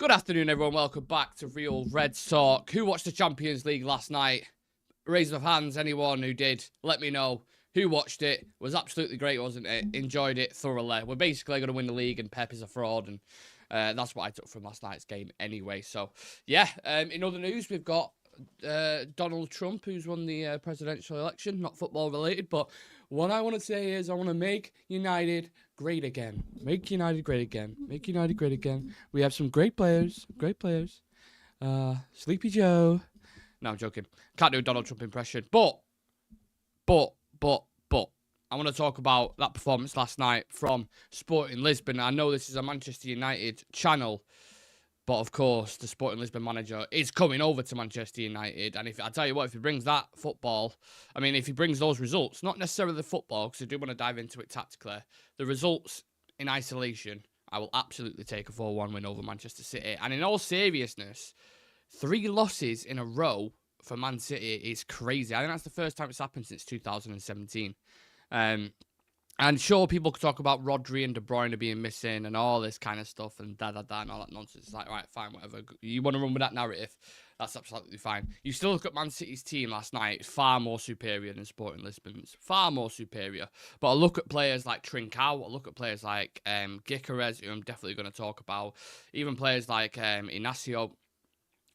Good afternoon, everyone. Welcome back to Real Reds Talk. Who watched the Champions League last night? Raise of hands, anyone who did. Let me know who watched it. It was absolutely great, wasn't it? Enjoyed it thoroughly. We're basically going to win the league and Pep is a fraud, and that's what I took from last night's game anyway. So, yeah, in other news, we've got Donald Trump, who's won the presidential election. Not football related, but what I want to say is I want to make United great again. Make United great again. Make United great again. We have some great players. Sleepy Joe. No, I'm joking. Can't do a Donald Trump impression. But. I want to talk about that performance last night from Sporting Lisbon. I know this is a Manchester United channel, but of course, the Sporting Lisbon manager is coming over to Manchester United. And if I tell you what, if he brings that football, I mean, if he brings those results, not necessarily the football, because I do want to dive into it tactically, the results in isolation, I will absolutely take a 4-1 win over Manchester City. And in all seriousness, 3 losses in a row for Man City is crazy. I think that's the first time it's happened since 2017. And sure, people could talk about Rodri and De Bruyne being missing and all this kind of stuff and and all that nonsense. It's like, right, fine, whatever. You want to run with that narrative, that's absolutely fine. You still look at Man City's team last night, it's far more superior than Sporting Lisbon's. Far more superior. But I look at players like Trincao, I look at players like Gyökeres, who I'm definitely going to talk about. Even players like Inacio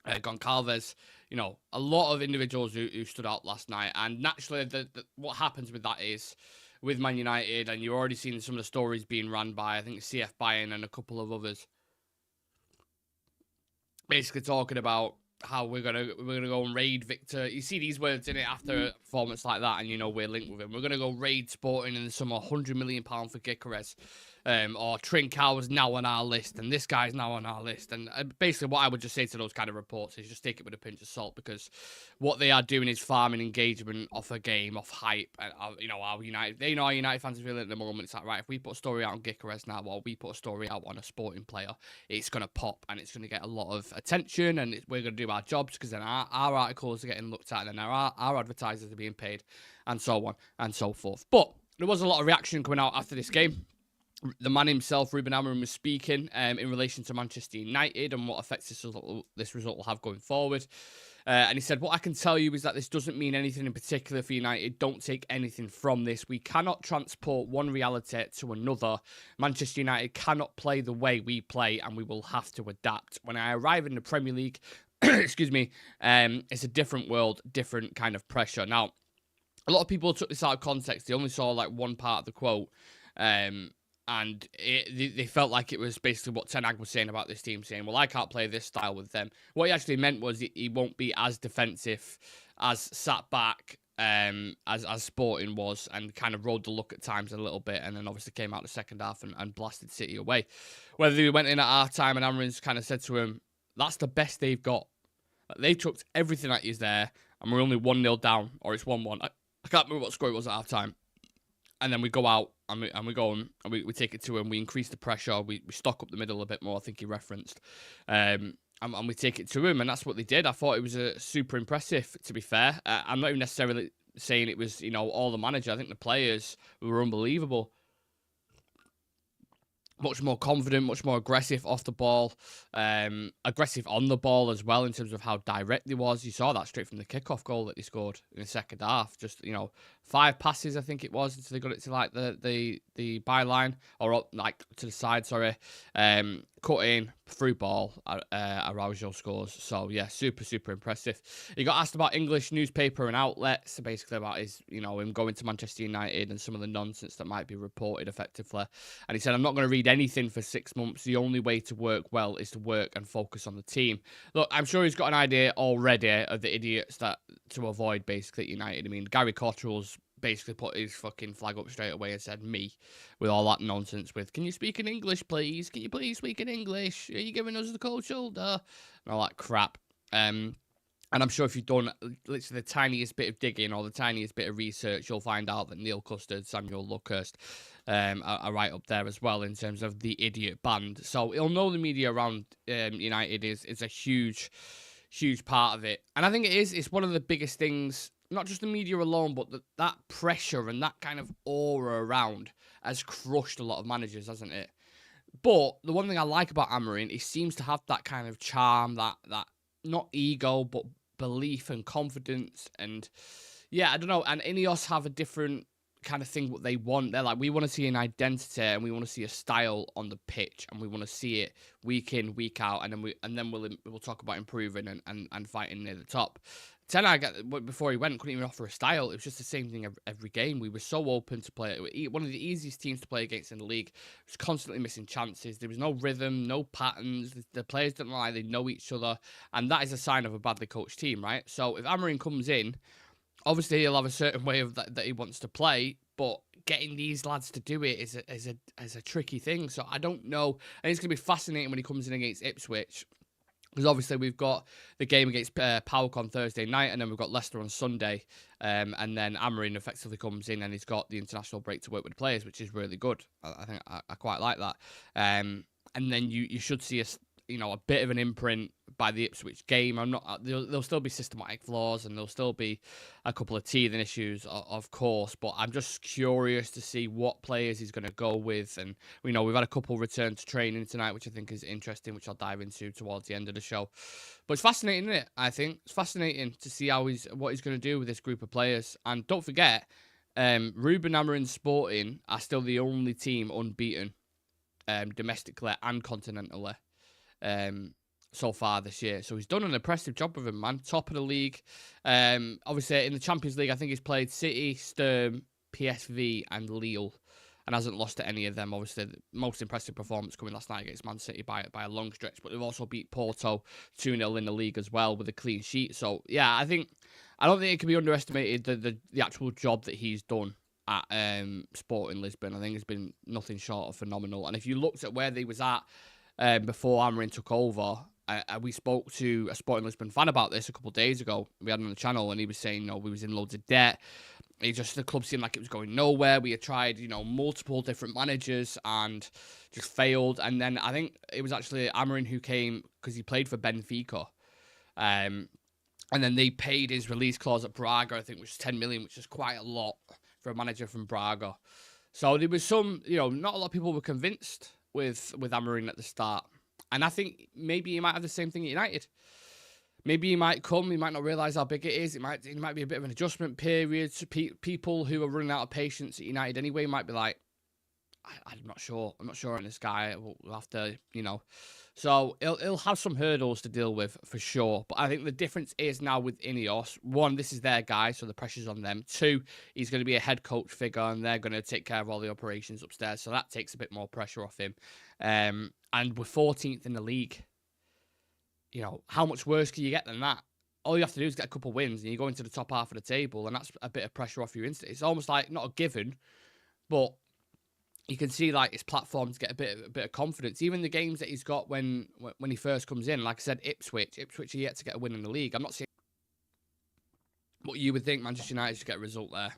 Goncalves, you know, a lot of individuals who stood out last night. And naturally, what happens with that is, with Man United, and you're already seeing some of the stories being ran by, I think, CF Bayern and a couple of others, basically talking about how we're gonna go and raid Victor. You see these words in it after a performance like that, and you know we're linked with him. We're gonna go raid Sporting and some £100 million for Gyökeres. Or Trincao is now on our list, and this guy's now on our list. And basically what I would just say to those kind of reports is just take it with a pinch of salt, because what they are doing is farming engagement off a game, off hype. And, you know, our United fans are feeling at the moment. It's like, right, if we put a story out on Gyökeres now, or we put a story out on a Sporting player, it's going to pop, and it's going to get a lot of attention, and we're going to do our jobs, because then our articles are getting looked at, and then our advertisers are being paid, and so on and so forth. But there was a lot of reaction coming out after this game. The man himself, Ruben Amorim, was speaking in relation to Manchester United and what effects this result will have going forward. And he said, what I can tell you is that this doesn't mean anything in particular for United. Don't take anything from this. We cannot transport one reality to another. Manchester United cannot play the way we play, and we will have to adapt. When I arrive in the Premier League, excuse me, it's a different world, different kind of pressure. Now, a lot of people took this out of context. They only saw like one part of the quote. And they felt like it was basically what Ten Hag was saying about this team, saying, well, I can't play this style with them. What he actually meant was he won't be as defensive, as sat back as Sporting was, and kind of rode the luck at times a little bit, and then obviously came out the second half and blasted City away. Whether he went in at half-time and Amorim's kind of said to him, that's the best they've got. They chucked everything at you there, and we're only 1-0 down, or it's 1-1. I can't remember what score it was at half-time. And then we go out and we go and we take it to him. We increase the pressure. We stock up the middle a bit more, I think he referenced. And we take it to him, and that's what they did. I thought it was super impressive, to be fair. I'm not even necessarily saying it was, you know, all the manager. I think the players were unbelievable. Much more confident, much more aggressive off the ball, aggressive on the ball as well in terms of how direct he was. You saw that straight from the kickoff goal that they scored in the second half. Just, you know, 5 passes, I think it was, until they got it to like the byline, or up, like to the side, sorry. Cut in, through ball, Araujo scores. So, yeah, super impressive. He got asked about English newspaper and outlets, basically about his, you know, him going to Manchester United and some of the nonsense that might be reported effectively. And he said, I'm not going to read anything for 6 months. The only way to work well is to work and focus on the team. Look, I'm sure he's got an idea already of the idiots that to avoid, basically, at United. I mean, Gary Cottrell's basically put his fucking flag up straight away and said, me, with all that nonsense with, can you speak in English, please? Can you please speak in English? Are you giving us the cold shoulder? And all that crap. And I'm sure if you've done literally the tiniest bit of digging or the tiniest bit of research, you'll find out that Neil Custard, Samuel Luckhurst are right up there as well in terms of the idiot band. So he'll know the media around United is a huge part of it. And I think it's one of the biggest things, not just the media alone, but that pressure and that kind of aura around has crushed a lot of managers, hasn't it? But the one thing I like about Amorim, he seems to have that kind of charm, that not ego, but belief and confidence. And yeah, I don't know. And Ineos have a different kind of thing what they want. They're like, we want to see an identity and we want to see a style on the pitch, and we want to see it week in, week out, and then we'll talk about improving and fighting near the top. Ten Hag, before he went, couldn't even offer a style. It was just the same thing every game. We were so open to play it. One of the easiest teams to play against in the league. It was constantly missing chances. There was no rhythm, no patterns. The players didn't lie. They know each other. And that is a sign of a badly coached team, right? So if Amorim comes in, obviously he'll have a certain way of that he wants to play, but getting these lads to do it is a tricky thing. So I don't know. And it's going to be fascinating when he comes in against Ipswich. Because obviously we've got the game against PAOK on Thursday night, and then we've got Leicester on Sunday. And then Amorim effectively comes in and he's got the international break to work with the players, which is really good. I think I quite like that. And then you should see a bit of an imprint by the Ipswich game. There'll still be systematic flaws and there'll still be a couple of teething issues, of course. But I'm just curious to see what players he's going to go with. And we've had a couple return to training tonight, which I think is interesting, which I'll dive into towards the end of the show. But it's fascinating, isn't it? I think it's fascinating to see what he's going to do with this group of players. And don't forget, Ruben Amorim's Sporting are still the only team unbeaten domestically and continentally so far this year. So he's done an impressive job with him, man. Top of the league. Obviously, in the Champions League, I think he's played City, Sturm, PSV, and Lille, and hasn't lost to any of them. Obviously, the most impressive performance coming last night against Man City by a long stretch, but they've also beat Porto 2-0 in the league as well with a clean sheet. So, yeah, I don't think it can be underestimated the actual job that he's done at Sporting Lisbon. I think it's been nothing short of phenomenal. And if you looked at where they was at before Amorim took over, we spoke to a Sporting Lisbon fan about this a couple of days ago. We had him on the channel, and he was saying, we was in loads of debt. The club seemed like it was going nowhere. We had tried, multiple different managers and just failed. And then I think it was actually Amorim who came because he played for Benfica. And then they paid his release clause at Braga, I think, which was 10 million, which is quite a lot for a manager from Braga. So there was some, not a lot of people were convinced with Amorim at the start. And I think maybe he might have the same thing at United. Maybe he might come, he might not realise how big it is. It might be a bit of an adjustment period. People who are running out of patience at United anyway might be like, I'm not sure. I'm not sure on this guy. We'll have to, So he'll have some hurdles to deal with for sure. But I think the difference is now with Ineos. One, this is their guy, so the pressure's on them. Two, he's going to be a head coach figure, and they're going to take care of all the operations upstairs. So that takes a bit more pressure off him. And we're 14th in the league. How much worse can you get than that? All you have to do is get a couple of wins, and you go into the top half of the table, and that's a bit of pressure off you instantly. It's almost like not a given, but you can see like his platforms get a bit of confidence. Even the games that he's got when he first comes in, like I said, Ipswich are yet to get a win in the league. I'm not saying what you would think Manchester United should get a result there.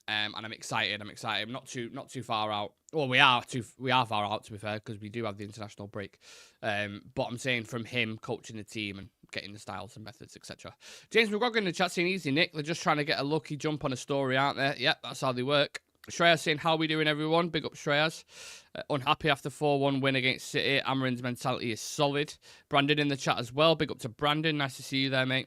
And I'm excited. I'm not too far out. Well, we are far out, to be fair, because we do have the international break. But I'm saying from him coaching the team and getting the styles and methods, etc. James McGregor in the chat saying, easy, Nick. They're just trying to get a lucky jump on a story, aren't they? Yep, that's how they work. Shreyas saying, how are we doing, everyone? Big up, Shreyas. Unhappy after 4-1 win against City. Amorim's mentality is solid. Brandon in the chat as well. Big up to Brandon. Nice to see you there, mate.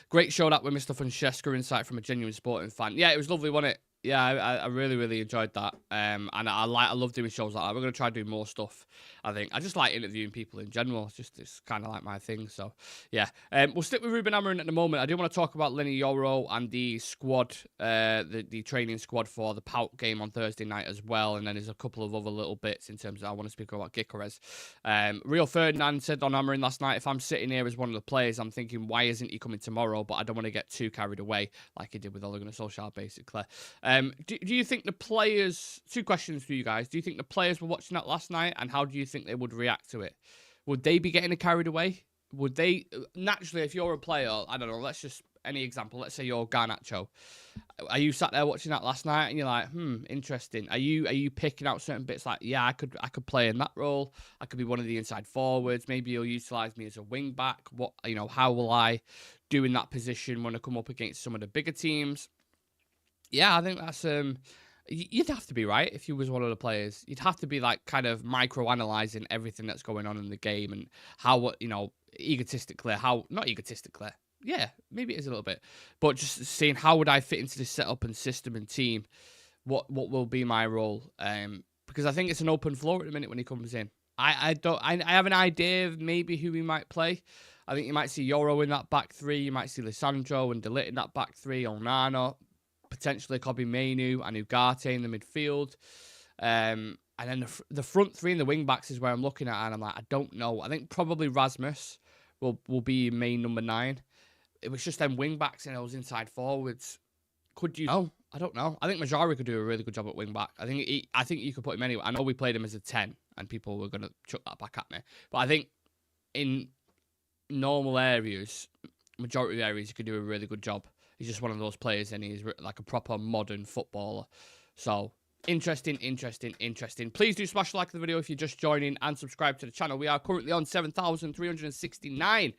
Great show that with Mr. Francesca, insight from a genuine sporting fan. Yeah, it was lovely, wasn't it? Yeah, I really, really enjoyed that. And I love doing shows like that. We're going to try to do more stuff, I think. I just like interviewing people in general. It's kind of like my thing. So, yeah. We'll stick with Ruben Amorim at the moment. I do want to talk about Leny Yoro and the squad, the training squad for the PAOK game on Thursday night as well. And then there's a couple of other little bits in terms of I want to speak about Gyökeres. Rio Ferdinand said on Amorim last night, if I'm sitting here as one of the players, I'm thinking, why isn't he coming tomorrow? But I don't want to get too carried away like he did with Ole Gunnar Solskjaer, basically. Do you think the players... Two questions for you guys. Do you think the players were watching that last night, and how do you think they would react to it? Would they be getting carried away? Would they... Naturally, if you're a player, I don't know, let's just... Any example, let's say you're Garnacho. Are you sat there watching that last night, and you're like, interesting. Are you picking out certain bits like, yeah, I could play in that role. I could be one of the inside forwards. Maybe you'll utilise me as a wing back. How will I do in that position when I come up against some of the bigger teams? Yeah, I think that's You'd have to be, right, if you was one of the players. You'd have to be like kind of micro-analysing everything that's going on in the game and how, you know, egotistically, not egotistically, yeah, maybe it is a little bit, but just seeing how would I fit into this setup and system and team, what will be my role, because I think it's an open floor at the minute when he comes in. I have an idea of maybe who he might play. I think you might see Yoro in that back three. You might see Lisandro and Delit in that back three. Onana, potentially Kobe Mainu and Ugarte in the midfield. And then the front three and the wing backs is where I'm looking at, and I'm like, I don't know. I think probably Rasmus will be main number 9. It was just them wing backs and those inside forwards. Could you? No, I don't know. I think Majari could do a really good job at wing back. I think you could put him anywhere. I know we played him as a 10, and people were gonna chuck that back at me, but I think in normal areas, majority of areas, he could do a really good job. He's just one of those players, and he's like a proper modern footballer. So, interesting. Please do smash like the video if you're just joining and subscribe to the channel. We are currently on 7,369.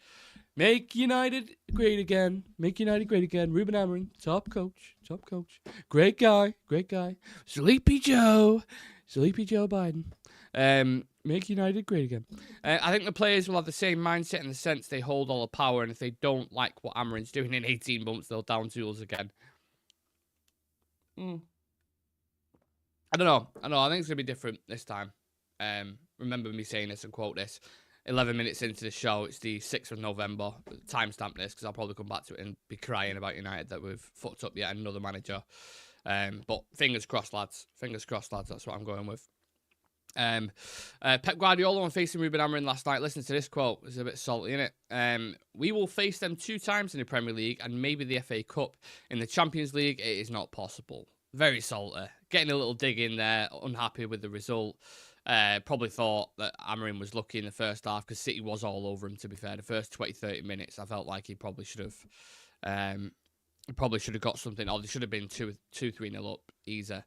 Make United great again. Make United great again. Ruben Amorim, top coach. Great guy. Sleepy Joe Biden. Make United great again. I think the players will have the same mindset in the sense they hold all the power, and if they don't like what Amorim's doing in 18 months, they'll down tools again. I don't know. I think it's going to be different this time. Remember me saying this and quote this. 11 minutes into the show, it's the 6th of November. Timestamp this because I'll probably come back to it and be crying about United that we've fucked up yet another manager. But fingers crossed, lads. That's what I'm going with. Pep Guardiola on facing Ruben Amorim last night. Listen to this quote. It's a bit salty, isn't it? We will face them 2 times in the Premier League and maybe the FA Cup. In the Champions League, it is not possible. Very salty. Getting a little dig in there. Unhappy with the result. Probably thought that Amorim was lucky in the first half because City was all over him, to be fair. The first 20-30 minutes, I felt like he probably should have got something, or they should have been 2-3-0 up easier.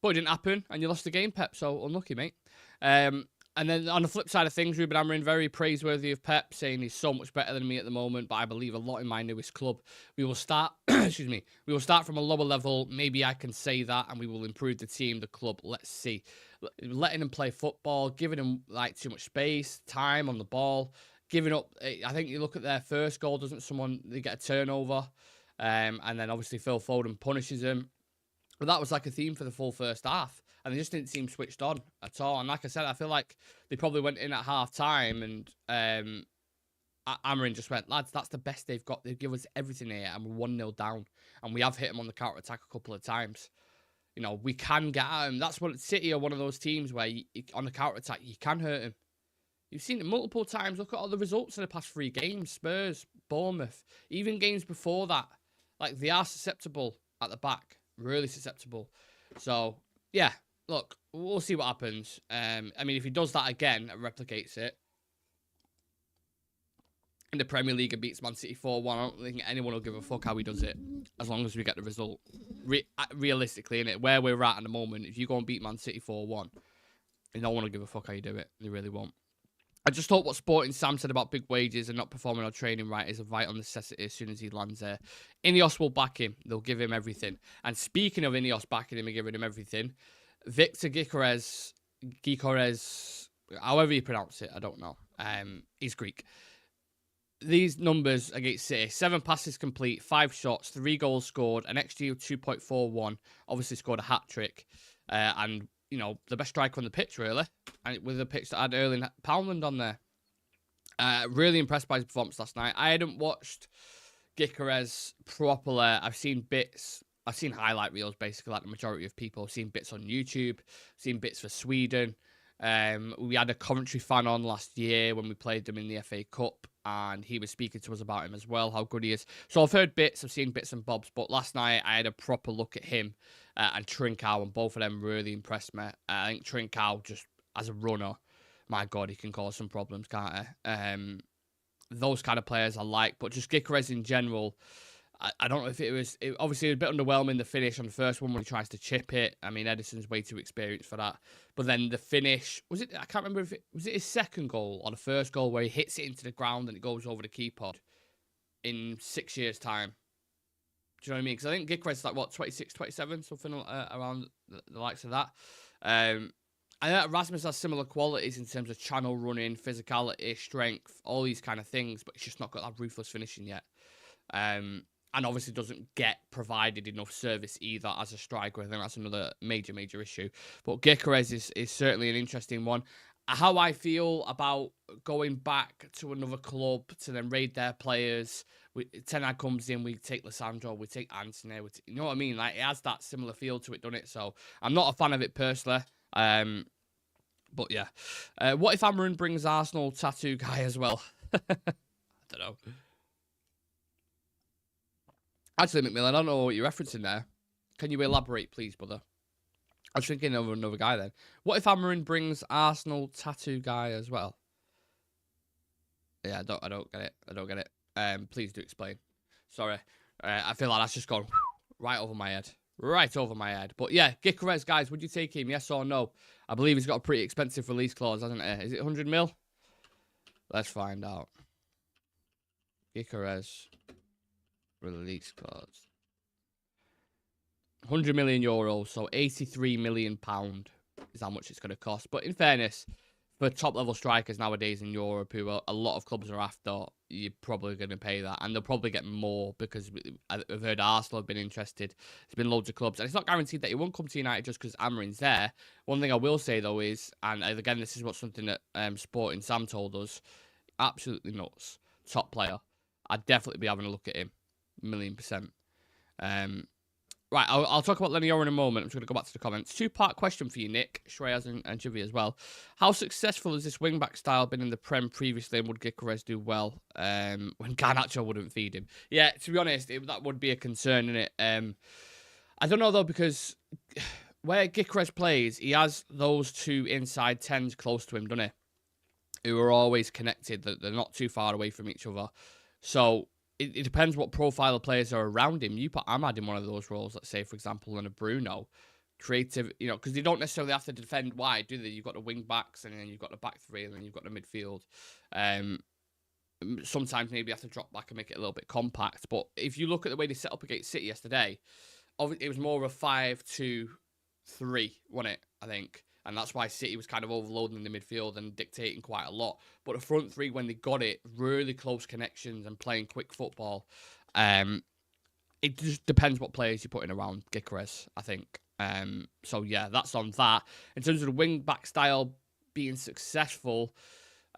But it didn't happen, and you lost the game, Pep, so unlucky, mate. And then on the flip side of things, Ruben Amorim, very praiseworthy of Pep, saying he's so much better than me at the moment, but I believe a lot in my newest club. We will start, we will start from a lower level. Maybe I can say that, and we will improve the team, the club. Let's see. Letting them play football, giving them like too much space, time on the ball, giving up. I think you look at their first goal, they get a turnover, and then obviously Phil Foden punishes them. But that was like a theme for the full first half. And they just didn't seem switched on at all. And like I said, I feel like they probably went in at half-time and Amorim just went, lads, that's the best they've got. They give us everything here and we're 1-0 down. And we have hit them on the counter-attack a couple of times. You know, we can get at them. That's what City are one of those teams where on the counter-attack, you can hurt them. You've seen it multiple times. Look at all the results in the past 3 games. Spurs, Bournemouth, even games before that. Like, they are susceptible at the back. Really susceptible. So, yeah. Look, we'll see what happens. I mean, if he does that again and replicates it in the Premier League and beats Man City 4-1, I don't think anyone will give a fuck how he does it, as long as we get the result. Realistically, innit, where we're at the moment, if you go and beat Man City 4-1, no one will give a fuck how you do it. They really won't. I just thought what Sporting Sam said about big wages and not performing or training right is a vital necessity as soon as he lands there. Ineos will back him. They'll give him everything. And speaking of Ineos backing him and giving him everything, Victor Gyökeres, however you pronounce it, I don't know. He's Greek. These numbers against City: 7 passes complete, 5 shots, 3 goals scored, an XG of 2.41. Obviously scored a hat trick, and you know the best striker on the pitch, really. And with a pitch that had Erling Haaland on there. Really impressed by his performance last night. I hadn't watched Gyökeres properly. I've seen bits. I've seen highlight reels, basically, like the majority of people. I've seen bits on YouTube, seen bits for Sweden. We had a Coventry fan on last year when we played them in the FA Cup, and he was speaking to us about him as well, how good he is. So I've heard bits, I've seen bits and bobs, but last night I had a proper look at him and Trincao, and both of them really impressed me. I think Trincao, just as a runner, my God, he can cause some problems, can't he? Those kind of players I like, but just Gyökeres in general, I don't know if it was obviously a bit underwhelming, the finish on the first one when he tries to chip it. I mean, Edison's way too experienced for that. But then the finish, I can't remember if it was his second goal or the first goal where he hits it into the ground and it goes over the keeper in 6 years' time. Do you know what I mean? Because I think Gyökeres like, what, 26, 27, something around the likes of that. I know Rasmus has similar qualities in terms of channel running, physicality, strength, all these kind of things, but he's just not got that ruthless finishing yet. And obviously doesn't get provided enough service either as a striker. I think that's another major, major issue. But Gyökeres is certainly an interesting one. How I feel about going back to another club to then raid their players. Ten Hag comes in, we take Lissandro, we take Anthony, you know what I mean? Like, it has that similar feel to it, doesn't it? So I'm not a fan of it personally. But yeah. What if Amorim brings Arsenal tattoo guy as well? I don't know. Actually, McMillan, I don't know what you're referencing there. Can you elaborate, please, brother? I was thinking of another guy then. What if Amorim brings Arsenal tattoo guy as well? Yeah, I don't get it. I don't get it. Please do explain. Sorry. I feel like that's just gone right over my head. Right over my head. But yeah, Gyökeres, guys, would you take him? Yes or no? I believe he's got a pretty expensive release clause, hasn't he? Is it 100 mil? Let's find out. Gyökeres release clause. 100 million euros, so 83 million pound is how much it's going to cost. But in fairness, for top-level strikers nowadays in Europe, who a lot of clubs are after, you're probably going to pay that. And they'll probably get more because I've heard Arsenal have been interested. There's been loads of clubs. And it's not guaranteed that he won't come to United just because Amorim's there. One thing I will say, though, is, and again, this is something that Sporting Sam told us, absolutely nuts. Top player. I'd definitely be having a look at him. 1,000,000%. Right, I'll talk about Leny Yoro in a moment. I'm just going to go back to the comments. Two-part question for you, Nick, Shreyas, and Jivy as well. How successful has this wing-back style been in the Prem previously, and would Gyökeres do well when Garnacho wouldn't feed him? Yeah, to be honest, that would be a concern, innit? I don't know, though, because where Gyökeres plays, he has those two inside 10s close to him, doesn't he? Who are always connected. They're not too far away from each other. So it depends what profile of players are around him. You put Ahmad in one of those roles, let's say, for example, and a Bruno. Creative, you know, because they don't necessarily have to defend wide, do they? You've got the wing backs, and then you've got the back three, and then you've got the midfield. Sometimes maybe you have to drop back and make it a little bit compact. But if you look at the way they set up against City yesterday, it was more of a 5-2-3, wasn't it? I think. And that's why City was kind of overloading the midfield and dictating quite a lot. But the front three, when they got it, really close connections and playing quick football. It just depends what players you're putting around Gyökeres, I think. So, yeah, that's on that. In terms of the wing-back style being successful,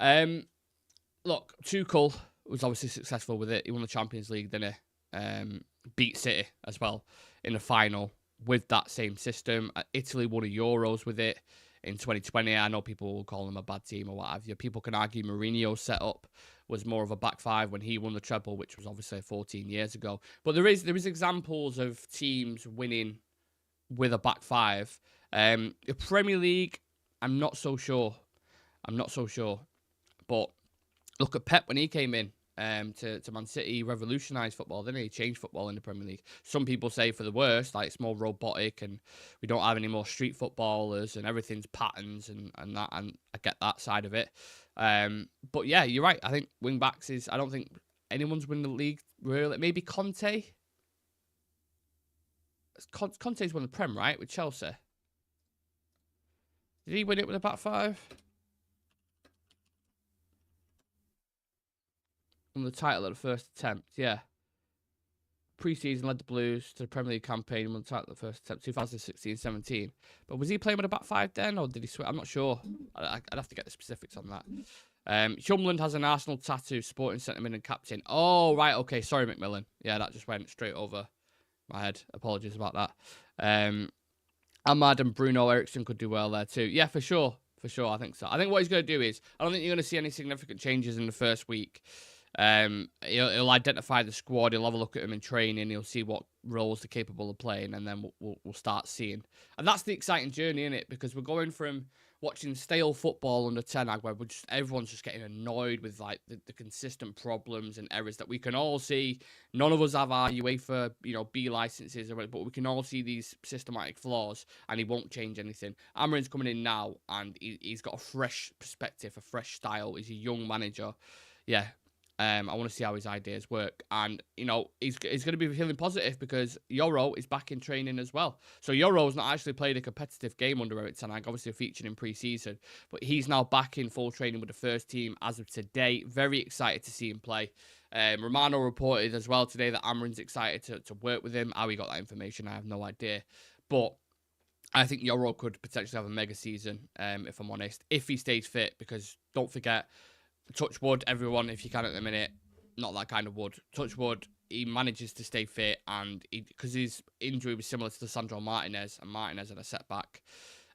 look, Tuchel was obviously successful with it. He won the Champions League, didn't he? Beat City as well in the final with that same system. Italy won a Euros with it in 2020. I know people will call them a bad team or what have you. People can argue Mourinho's setup was more of a back five when he won the treble, which was obviously 14 years ago. But there is examples of teams winning with a back five. The Premier League, I'm not so sure. But look at Pep when he came in. To Man City, he revolutionised football, didn't he? He changed football in the Premier League. Some people say for the worst, like it's more robotic and we don't have any more street footballers and everything's patterns and that, and I get that side of it. But yeah, you're right. I think wing backs I don't think anyone's winning the league really. Maybe Conte. Conte's won the Prem, right, with Chelsea. Did he win it with a back five? Won the title at the first attempt, yeah. Pre-season led the Blues to the Premier League campaign, won the title at the first attempt, 2016-17. But was he playing with a back five then, or did he switch? I'm not sure. I'd have to get the specifics on that. Shumland has an Arsenal tattoo, Sporting sentiment and captain. Oh, right, okay. Sorry, McMillan. Yeah, that just went straight over my head. Apologies about that. Ahmad and Bruno Eriksson could do well there too. Yeah, for sure. For sure, I think so. I think what he's going to do is, I don't think you're going to see any significant changes in the first week. He'll identify the squad. He'll have a look at them in training. He'll see what roles they're capable of playing, and then we'll start seeing. And that's the exciting journey, isn't it? Because we're going from watching stale football under Ten Hag, where everyone's just getting annoyed with like the consistent problems and errors that we can all see. None of us have our UEFA, B licenses, but we can all see these systematic flaws, and he won't change anything. Amorim's coming in now, and he's got a fresh perspective, a fresh style. He's a young manager. Yeah. I want to see how his ideas work. And, you know, he's going to be feeling positive because Yoro is back in training as well. So Yoro's not actually played a competitive game under Erik ten Hag, obviously featured in pre-season. But he's now back in full training with the first team as of today. Very excited to see him play. Romano reported as well today that Amorim's excited to work with him. How he got that information, I have no idea. But I think Yoro could potentially have a mega season, if I'm honest, if he stays fit. Because don't forget, touch wood, everyone, if you can at the minute, not that kind of wood. Touch wood, he manages to stay fit, and because his injury was similar to Sandro Martinez, and Martinez had a setback.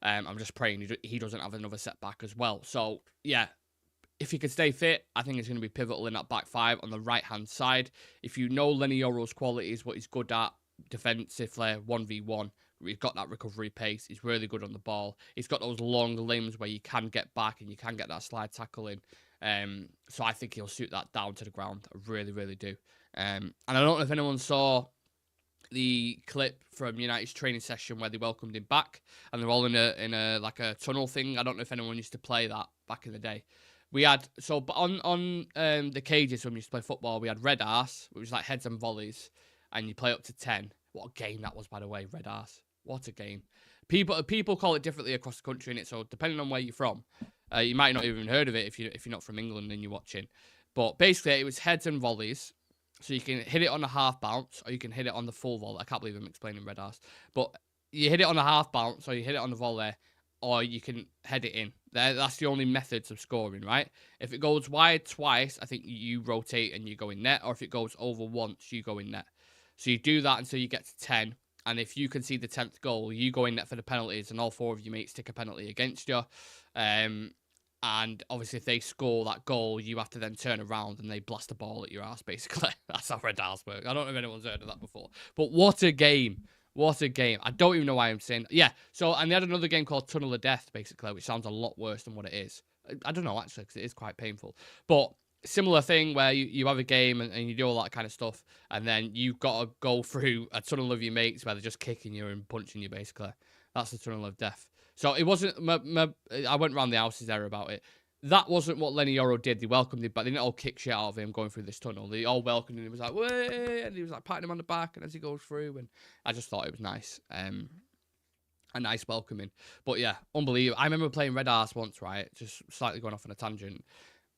I'm just praying he doesn't have another setback as well. So, yeah, if he could stay fit, I think it's going to be pivotal in that back five on the right-hand side. If you know Leny Yoro's qualities, what he's good at, defensively, 1v1, he's got that recovery pace. He's really good on the ball. He's got those long limbs where you can get back and you can get that slide tackle in. So I think he'll shoot that down to the ground. I really, really do. And I don't know if anyone saw the clip from United's training session where they welcomed him back, and they're all in a like a tunnel thing. I don't know if anyone used to play that back in the day. We had on the cages when we used to play football, we had red arse, which was like heads and volleys, and you play up to 10. What a game that was, by the way, red arse. What a game. People call it differently across the country, innit? So depending on where you're from, you might not even heard of it if you're not from England and you're watching. But basically, it was heads and volleys. So you can hit it on a half bounce, or you can hit it on the full volley. I can't believe I'm explaining red arse. But you hit it on a half bounce, or you hit it on the volley, or you can head it in. That's the only methods of scoring, right? If it goes wide twice, I think you rotate and you go in net. Or if it goes over once, you go in net. So you do that until you get to 10. And if you concede the 10th goal, you go in net for the penalties, and all 4 of your mates take a penalty against you. And obviously, if they score that goal, you have to then turn around and they blast the ball at your ass, basically. That's how red arse works. I don't know if anyone's heard of that before. But what a game. What a game. I don't even know why I'm saying... Yeah, so, and they had another game called Tunnel of Death, basically, which sounds a lot worse than what it is. I don't know, actually, because it is quite painful. But similar thing where you have a game and you do all that kind of stuff, and then you've got to go through a tunnel of your mates where they're just kicking you and punching you, basically. That's the Tunnel of Death. So it wasn't... I went around the houses there about it. That wasn't what Leny Yoro did. They welcomed him, but they didn't all kick shit out of him going through this tunnel. They all welcomed him. He was like, way, and he was like patting him on the back, and as he goes through, and I just thought it was nice. A nice welcoming. But yeah, unbelievable. I remember playing red arse once, right? Just slightly going off on a tangent.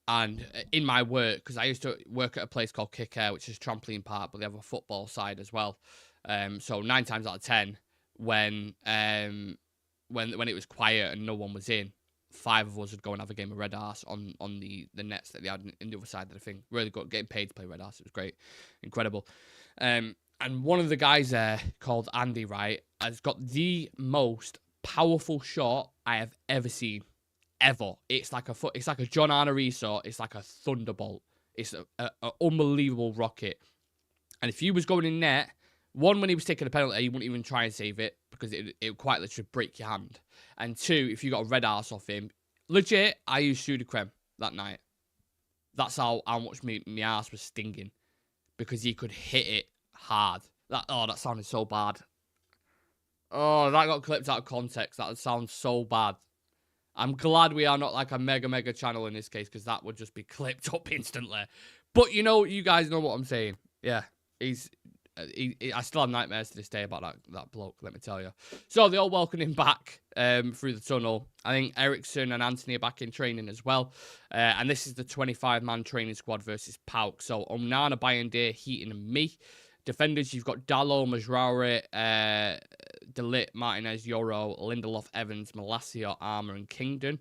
And in my work, because I used to work at a place called Kick Air, which is a trampoline park, but they have a football side as well. So 9 times out of 10, when it was quiet and no one was in, 5 of us would go and have a game of red arse on the nets that they had in the other side of the thing. Really good, getting paid to play red arse. It was great, incredible. And one of the guys there, called Andy, right, has got the most powerful shot I have ever seen, ever. It's like a John Arnery shot. It's like a thunderbolt. It's an unbelievable rocket. And if he was going in net, one, when he was taking a penalty, you wouldn't even try and save it because it would quite literally break your hand. And 2, if you got a red arse off him, legit, I used Sud de Creme that night. That's how much my arse was stinging because he could hit it hard. That sounded so bad. Oh, that got clipped out of context. That sounds so bad. I'm glad we are not like a mega channel in this case because that would just be clipped up instantly. But you guys know what I'm saying. Yeah, I still have nightmares to this day about that bloke, let me tell you. So they all welcomed him back through the tunnel. I think Eriksson and Anthony are back in training as well. And this is the 25-man training squad versus PAOK. So Onana, Bayindir, Heaton and me. Defenders, you've got Dallo, Majrauri, Delit, Martinez, Yoro, Lindelof, Evans, Malacia, Armour and Kingdon.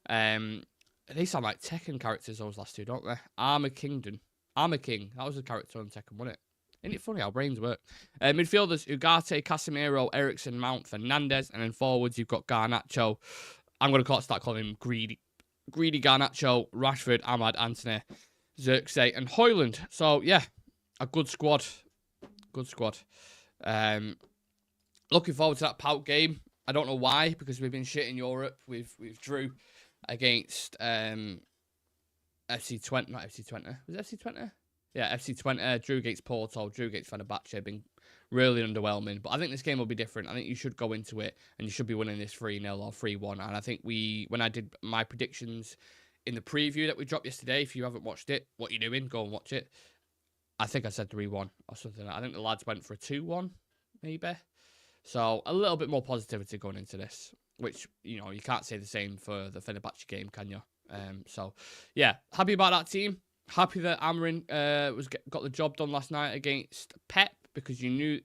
They sound like Tekken characters, those last two, don't they? Armour King. That was a character on Tekken, wasn't it? Isn't it funny how brains work? Midfielders, Ugarte, Casemiro, Eriksson, Mount, Fernandez. And then forwards, you've got Garnacho. I'm going to start calling him Greedy Garnacho, Rashford, Ahmad, Antony, Xerxes, and Højlund. So, yeah, a good squad. Good squad. Looking forward to that PAOK game. I don't know why, because we've been shit in Europe. We've drew against FC20. Not FC20. Was it FC20? Yeah, FC20, drew against Porto, drew against Fenerbahce, been really underwhelming. But I think this game will be different. I think you should go into it and you should be winning this 3-0 or 3-1. And I think when I did my predictions in the preview that we dropped yesterday. If you haven't watched it, what you doing? Go and watch it. I think I said 3-1 or something. I think the lads went for a 2-1, maybe. So a little bit more positivity going into this, which, you know, you can't say the same for the Fenerbahce game, can you? So, yeah, happy about that team. Happy that Amorim got the job done last night against Pep, because you knew...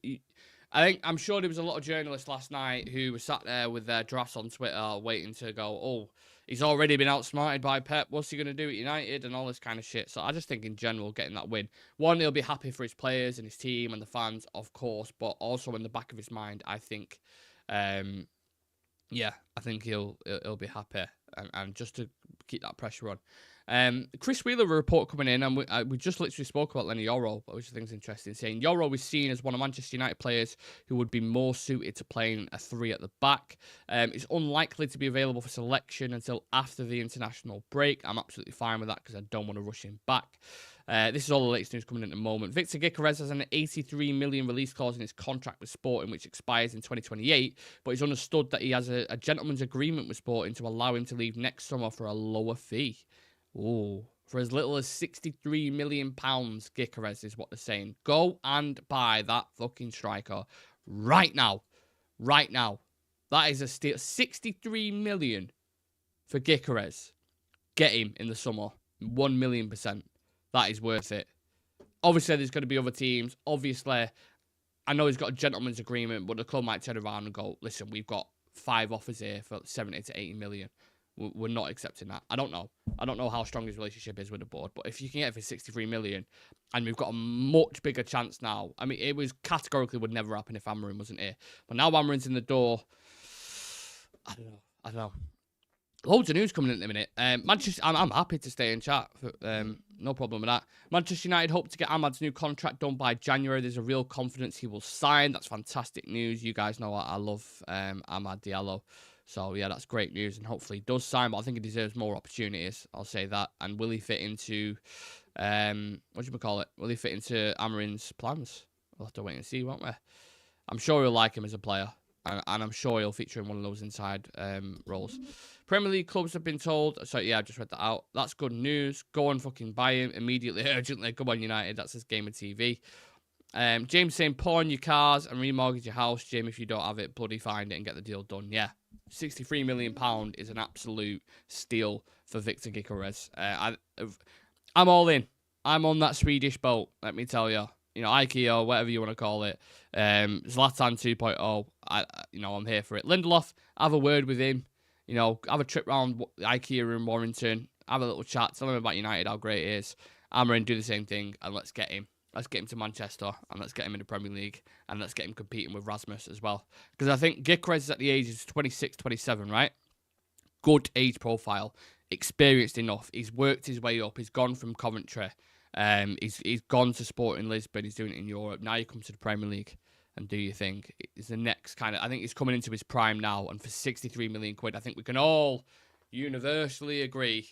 I'm sure there was a lot of journalists last night who were sat there with their drafts on Twitter waiting to go, oh, he's already been outsmarted by Pep. What's he going to do at United and all this kind of shit? So I just think in general, getting that win, one, he'll be happy for his players and his team and the fans, of course, but also in the back of his mind, I think, yeah, I think he'll be happy and just to keep that pressure on. Chris Wheeler, a report coming in, and we just literally spoke about Leny Yoro, which I think is interesting, saying Yoro is seen as one of Manchester United players who would be more suited to playing a 3 at the back. It's unlikely to be available for selection until after the international break. I'm absolutely fine with that because I don't want to rush him back. This is all the latest news coming in at the moment. Victor Gyökeres has an 83 million release clause in his contract with Sporting, which expires in 2028, but it's understood that he has a gentleman's agreement with Sporting to allow him to leave next summer for a lower fee. Ooh, for as little as £63 million, Gyökeres is what they're saying. Go and buy that fucking striker right now. Right now. That is a steal. 63 million for Gyökeres. Get him in the summer. 1,000,000%. That is worth it. Obviously, there's going to be other teams. Obviously, I know he's got a gentleman's agreement, but the club might turn around and go, listen, we've got 5 offers here for 70 to 80 million. We're not accepting that. I don't know. I don't know how strong his relationship is with the board, but if you can get it for 63 million, and we've got a much bigger chance now. I mean, it was categorically would never happen if Amorim wasn't here. But now Amorim's in the door. I don't know. Loads of news coming in a minute. Manchester, I'm happy to stay in chat. No problem with that. Manchester United hope to get Ahmad's new contract done by January. There's a real confidence he will sign. That's fantastic news. You guys know I love Amad Diallo. So, yeah, that's great news, and hopefully he does sign, but I think he deserves more opportunities. I'll say that. And will he fit into, what do you call it? Will he fit into Amorim's plans? We'll have to wait and see, won't we? I'm sure he'll like him as a player, and I'm sure he'll feature in one of those inside roles. Premier League clubs have been told, so yeah, I just read that out. That's good news. Go and fucking buy him immediately, urgently. Come on, United. That's his game of TV. James saying, pawn your cars and remortgage your house. Jim, if you don't have it, bloody find it and get the deal done. Yeah. £63 million is an absolute steal for Victor Gyökeres. I'm all in. I'm on that Swedish boat, let me tell you. You know, IKEA, whatever you want to call it. Zlatan 2.0. I'm here for it. Lindelof, have a word with him. You know, have a trip around IKEA in Warrington. Have a little chat. Tell him about United, how great it is. Amorim, do the same thing, and let's get him. Let's get him to Manchester, and let's get him in the Premier League, and let's get him competing with Rasmus as well. Because I think Gyökeres is at the age of 26, 27, right? Good age profile. Experienced enough. He's worked his way up. He's gone from Coventry. He's gone to Sporting Lisbon. He's doing it in Europe. Now you come to the Premier League and do your thing. It's the next kind of... I think he's coming into his prime now, and for 63 million quid, I think we can all universally agree,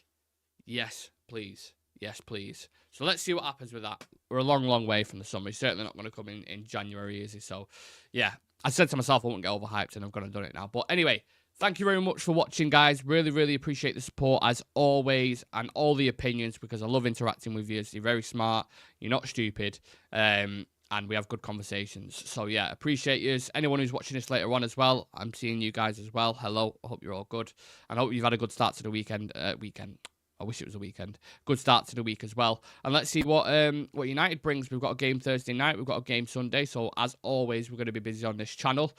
yes, please. Yes, please. So let's see what happens with that. We're a long, long way from the summer. He's certainly not going to come in January, is he? So, yeah. I said to myself I wouldn't get overhyped, and I've gone and done it now. But anyway, thank you very much for watching, guys. Really, really appreciate the support, as always, and all the opinions, because I love interacting with you. You're very smart. You're not stupid. And we have good conversations. So, yeah, appreciate you. Anyone who's watching this later on as well, I'm seeing you guys as well. Hello. I hope you're all good. And I hope you've had a good start to the weekend. I wish it was a weekend. Good start to the week as well. And let's see what United brings. We've got a game Thursday night. We've got a game Sunday. So, as always, we're going to be busy on this channel.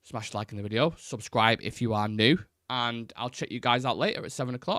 Smash like in the video. Subscribe if you are new. And I'll check you guys out later at 7 o'clock.